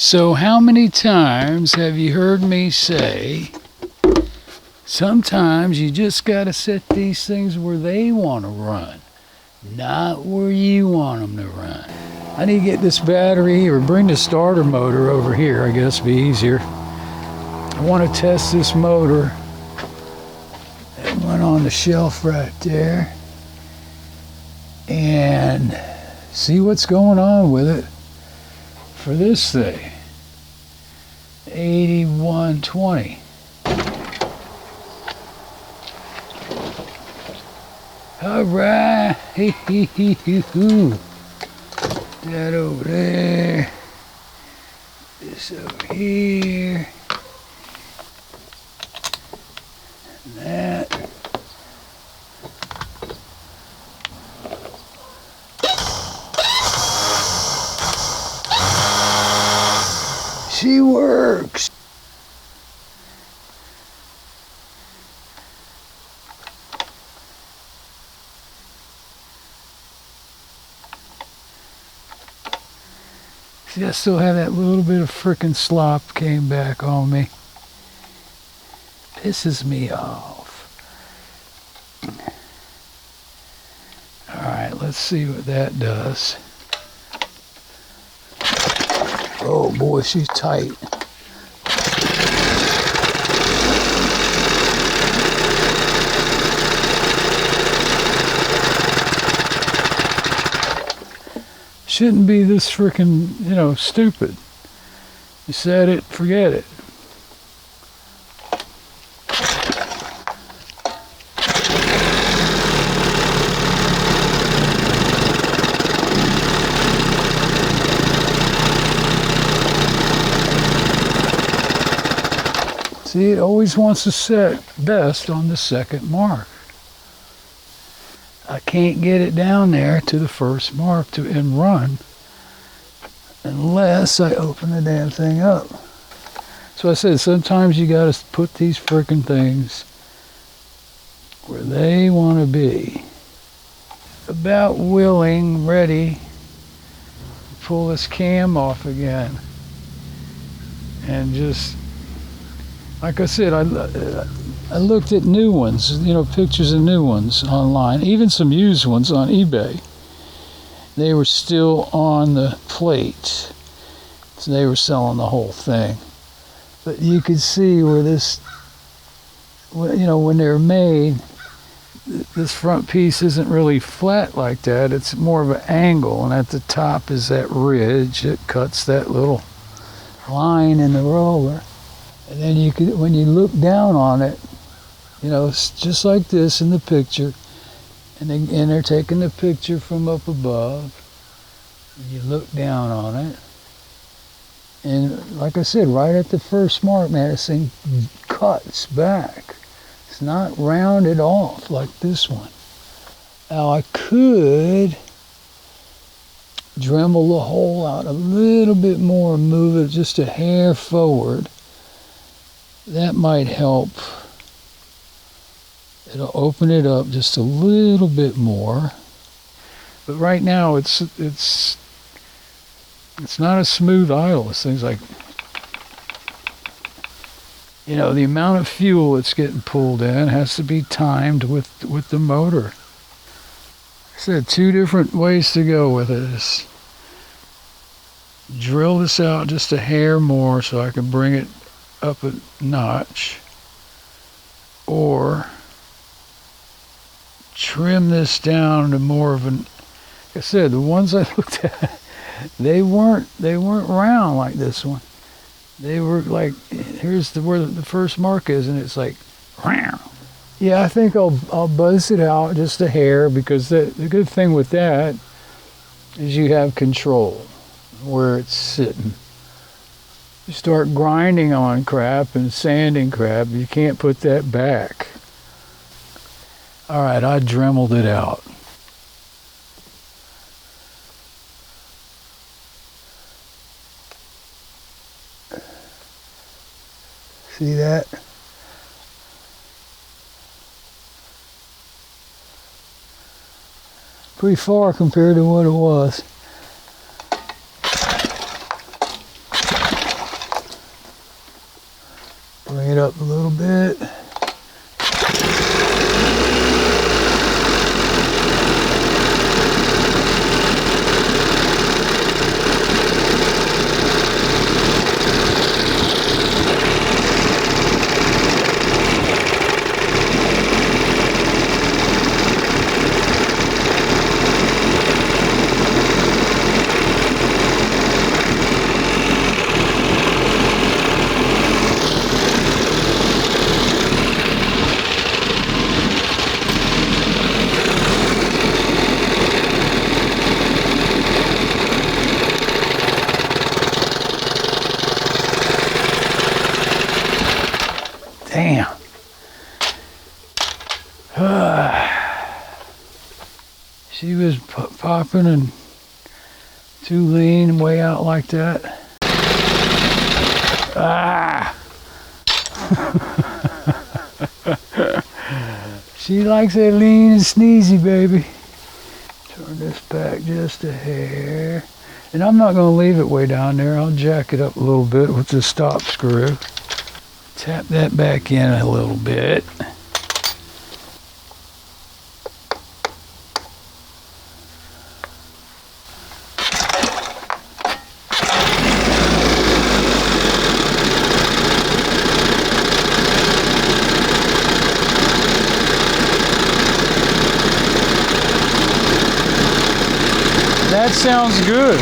So how many times have you heard me say, sometimes you just got to set these things where they want to run, not where you want them to run. I need to get this battery or bring the starter motor over here, I guess be easier. I want to test this motor that went on the shelf right there and see what's going on with it for this thing. 8120. All right, that over there, this over here, and that. She works. See, I still have that little bit of frickin' slop came back on me. Pisses me off. All right, let's see what that does. Oh boy, she's tight. Shouldn't be this frickin', stupid. You said it, forget it. See, it always wants to set best on the second mark. I can't get it down there to the first mark and run unless I open the damn thing up. So I said, sometimes you got to put these frickin' things where they want to be. About willing, ready to pull this cam off again. And just, like I said, I looked at new ones, pictures of new ones online, even some used ones on eBay. They were still on the plate. So they were selling the whole thing. But you could see where this, when they're made, this front piece isn't really flat like that. It's more of an angle, and at the top is that ridge that cuts that little line in the roller. And then you could, when you look down on it, it's just like this in the picture, and they're taking the picture from up above, and you look down on it, and like I said, right at the first mark, man, this thing cuts back. It's not rounded off like this one. Now I could Dremel the hole out a little bit more, move it just a hair forward. That might help. It'll open it up just a little bit more. But right now it's not a smooth idle. This thing's like, the amount of fuel that's getting pulled in has to be timed with the motor. I said 2 different ways to go with it. Is drill this out just a hair more so I can bring it up a notch, or trim this down to more of an, like I said, the ones I looked at, they weren't round like this one. They were like, here's where the first mark is, and it's like, round. Yeah, I think I'll buzz it out just a hair, because the good thing with that is you have control where it's sitting. You start grinding on crap and sanding crap, you can't put that back. All right, I dremeled it out. See that? Pretty far compared to what it was. Bring it up a little bit. Damn. She was popping and too lean, way out like that. Ah! She likes it lean and sneezy, baby. Turn this back just a hair. And I'm not going to leave it way down there. I'll jack it up a little bit with the stop screw. Tap that back in a little bit. That sounds good.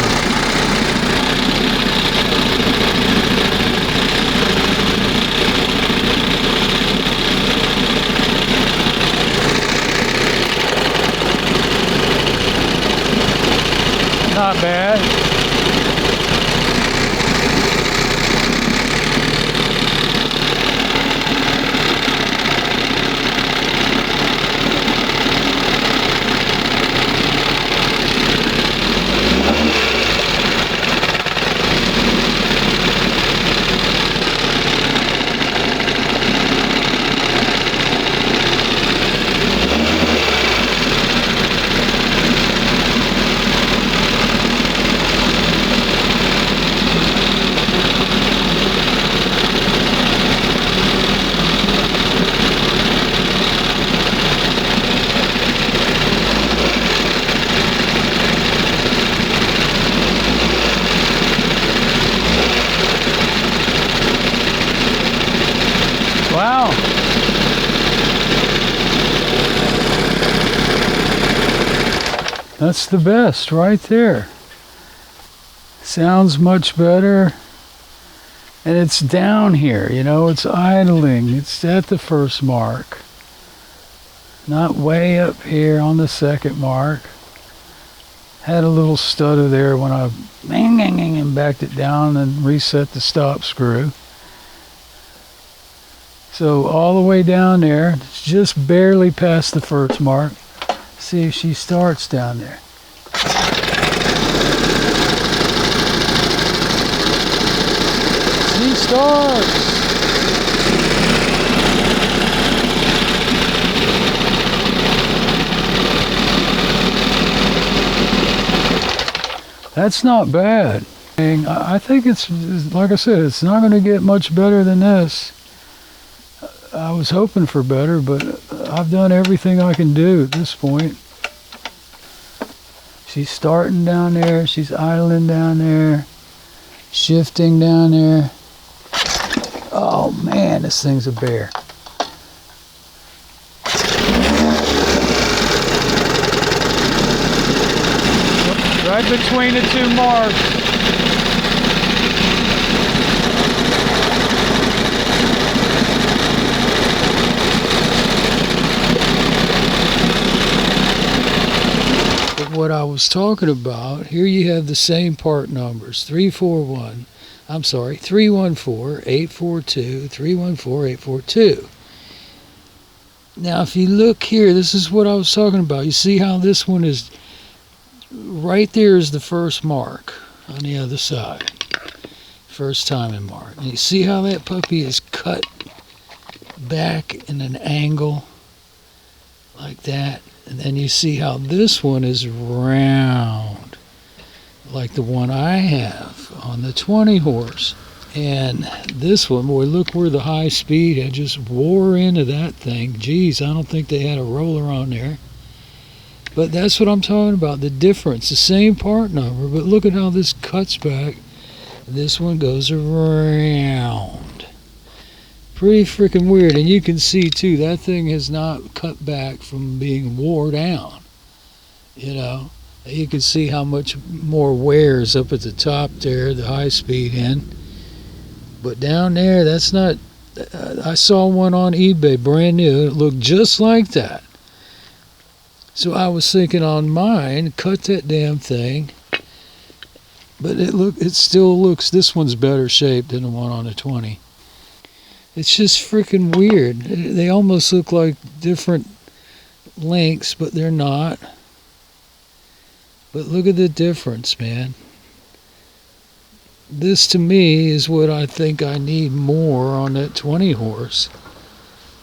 Not bad. Wow. That's the best right there. Sounds much better. And it's down here, you know, it's idling. It's at the first mark. Not way up here on the second mark. Had a little stutter there when I and backed it down and reset the stop screw. So all the way down there, it's just barely past the first mark. See if she starts down there. She starts. That's not bad. I think it's, like I said, it's not going to get much better than this. I was hoping for better, but I've done everything I can do at this point. She's starting down there, she's idling down there, shifting down there. Oh man, this thing's a bear. Right between the two marks. What I was talking about, here you have the same part numbers, 314-842, 314-842. Now if you look here, this is what I was talking about. You see how this one is, right there is the first mark on the other side. First timing mark. And you see how that puppy is cut back in an angle like that. And then you see how this one is round, like the one I have on the 20 horse. And this one, boy, look where the high speed had just wore into that thing. Geez, I don't think they had a roller on there. But that's what I'm talking about, the difference. The same part number, but look at how this cuts back. This one goes around. Pretty freaking weird. And you can see, too, that thing has not cut back from being wore down. You know, you can see how much more wears up at the top there, the high speed end. But down there, that's not... I saw one on eBay, brand new. It looked just like that. So I was thinking on mine, cut that damn thing. But it still looks, this one's better shaped than the one on the 20. It's just freaking weird. They almost look like different lengths, but they're not. But look at the difference, man. This to me is what I think I need more on that 20 horse.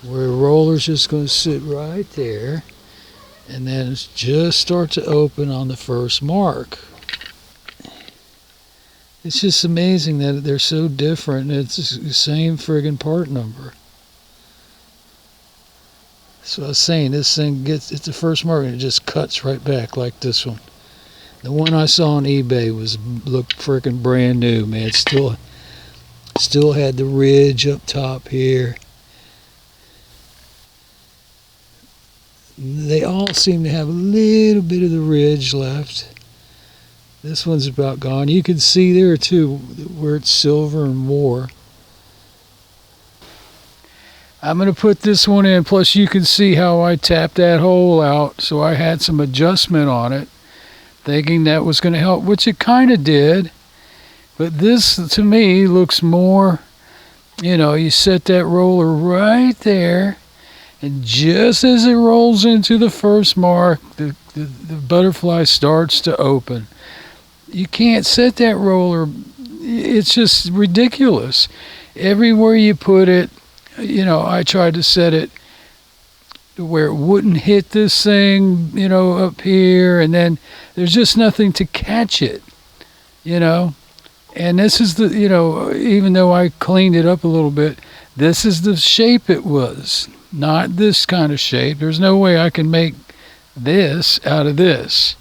Where a roller's just going to sit right there. And then just start to open on the first mark. It's just amazing that they're so different. It's the same friggin' part number. So I was saying, this thing gets, it's the first mark and it just cuts right back like this one. The one I saw on eBay looked freaking brand new, man. It still had the ridge up top here. They all seem to have a little bit of the ridge left. This one's about gone. You can see there too where it's silver and more. I'm going to put this one in, plus you can see how I tapped that hole out, so I had some adjustment on it, thinking that was going to help, which it kind of did. But this to me looks more, you know, you set that roller right there. And just as it rolls into the first mark, the butterfly starts to open. You can't set that roller. It's just ridiculous. Everywhere you put it, you know, I tried to set it where it wouldn't hit this thing, you know, up here. And then there's just nothing to catch it, you know. And this is the, you know, even though I cleaned it up a little bit, this is the shape it was. Not this kind of shape. There's no way I can make this out of this.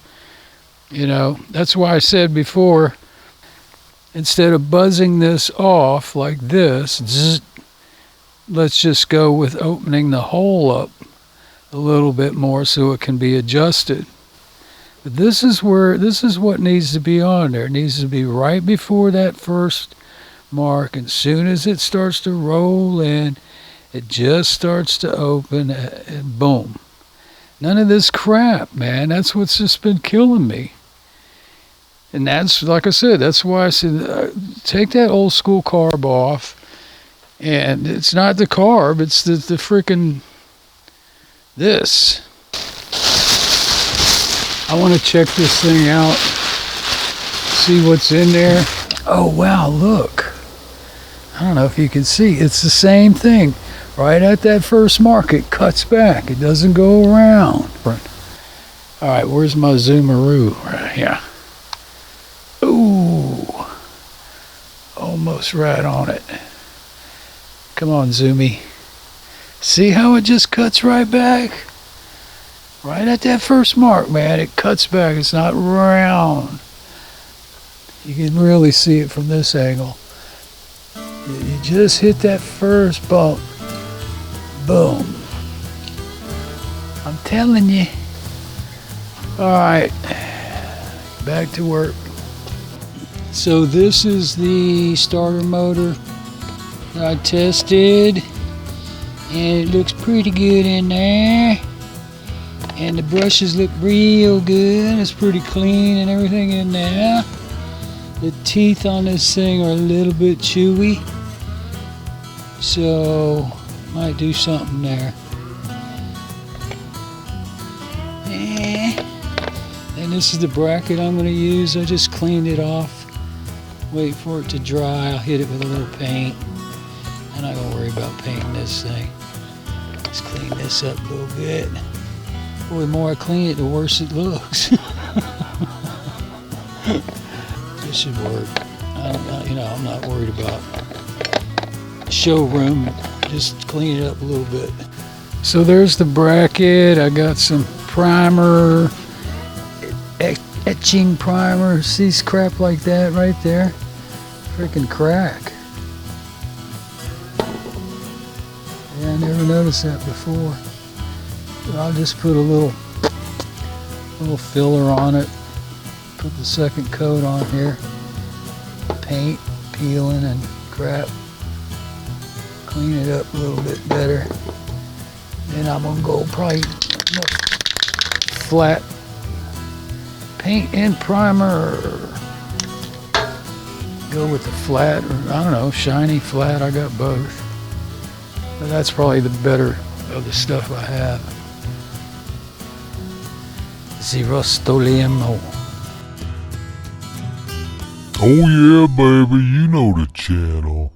You know, that's why I said before, instead of buzzing this off like this, zzz, let's just go with opening the hole up a little bit more so it can be adjusted. But this is what needs to be on there. It needs to be right before that first mark. And as soon as it starts to roll in, it just starts to open and boom. None of this crap, man. That's what's just been killing me. And that's, like I said, that's why I said, take that old school carb off. And it's not the carb, it's the freaking this. I want to check this thing out, see what's in there. Oh, wow, look. I don't know if you can see. It's the same thing. Right at that first mark, it cuts back. It doesn't go around. All right, where's my zoomaroo? Right here. Ooh, almost right on it. Come on, Zoomy. See how it just cuts right back? Right at that first mark, man. It cuts back. It's not round. You can really see it from this angle. You just hit that first bump. Boom. I'm telling you. Alright. Back to work. So this is the starter motor that I tested. And it looks pretty good in there. And the brushes look real good. It's pretty clean and everything in there. The teeth on this thing are a little bit chewy. So might do something there. And this is the bracket I'm going to use. I just cleaned it off. Wait for it to dry. I'll hit it with a little paint. I'm not going to worry about painting this thing. Let's clean this up a little bit. Boy, the more I clean it, the worse it looks. This should work. You know, I'm not worried about showroom. Just clean it up a little bit. So there's the bracket. I got some primer, etching primer. See crap like that right there? Freaking crack. Yeah, I never noticed that before. But I'll just put a little filler on it. Put the second coat on here. Paint, peeling and crap. Clean it up a little bit better. Then I'm gonna go probably flat paint and primer. Go with the flat, or I don't know, shiny, flat. I got both. But that's probably the better of the stuff I have. Zerostolium. Oh yeah, baby, you know the channel.